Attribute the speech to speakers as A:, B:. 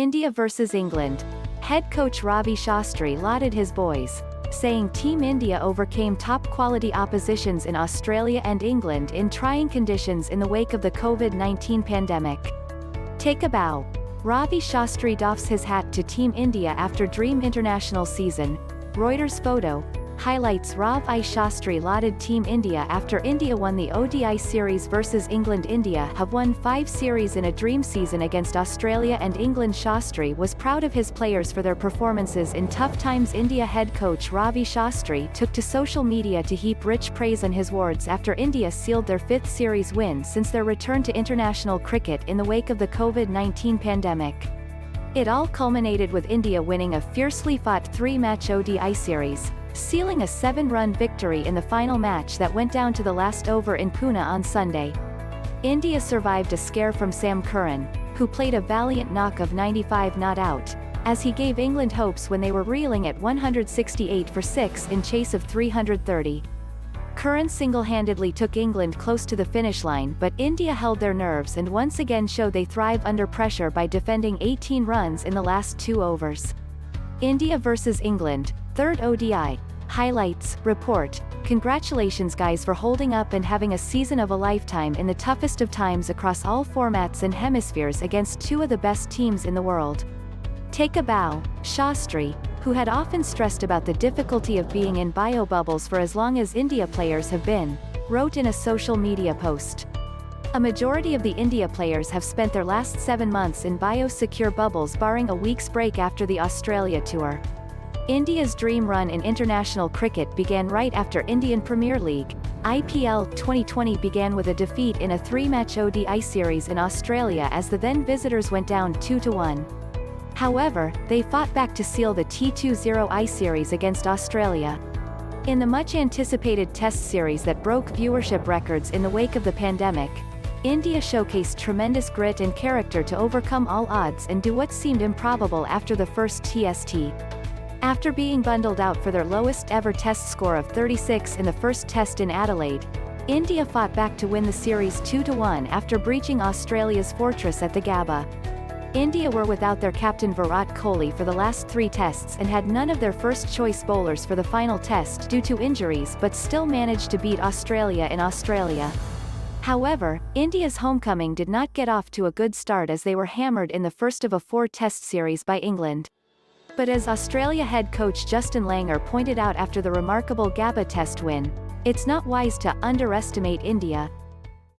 A: India vs England. Head coach Ravi Shastri lauded his boys, saying Team India overcame top-quality oppositions in Australia and England in trying conditions in the wake of the COVID-19 pandemic. Take a bow. Ravi Shastri doffs his hat to Team India after Dream International season. Reuters photo highlights Ravi Shastri lauded Team India after India won the ODI series versus England. India have won 5 series in a dream season against Australia and England. Shastri was proud of his players for their performances in tough times. India head coach Ravi Shastri took to social media to heap rich praise on his wards after India sealed their 5th series win since their return to international cricket in the wake of the COVID-19 pandemic. It all culminated with India winning a fiercely fought 3-match ODI series, sealing a 7-run victory in the final match that went down to the last over in Pune on Sunday. India survived a scare from Sam Curran, who played a valiant knock of 95 not out, as he gave England hopes when they were reeling at 168 for 6 in chase of 330. Curran single-handedly took England close to the finish line, but India held their nerves and once again showed they thrive under pressure by defending 18 runs in the last 2 overs. India vs England, 3rd ODI. Highlights, report. Congratulations guys for holding up and having a season of a lifetime in the toughest of times across all formats and hemispheres against 2 of the best teams in the world. Take a bow. Shastri, who had often stressed about the difficulty of being in bio-bubbles for as long as India players have been, wrote in a social media post. A majority of the India players have spent their last 7 months in biosecure bubbles barring a week's break after the Australia tour. India's dream run in international cricket began right after Indian Premier League, IPL 2020 began with a defeat in a 3-match ODI series in Australia as the then visitors went down 2-1. However, they fought back to seal the T20I series against Australia. In the much-anticipated Test series that broke viewership records in the wake of the pandemic, India showcased tremendous grit and character to overcome all odds and do what seemed improbable after the first TST. After being bundled out for their lowest-ever Test score of 36 in the first Test in Adelaide, India fought back to win the series 2-1 after breaching Australia's fortress at the Gabba. India were without their captain Virat Kohli for the last 3 tests and had none of their first-choice bowlers for the final test due to injuries but still managed to beat Australia in Australia. However, India's homecoming did not get off to a good start as they were hammered in the first of a 4-test series by England. But as Australia head coach Justin Langer pointed out after the remarkable Gabba Test win, it's not wise to underestimate India,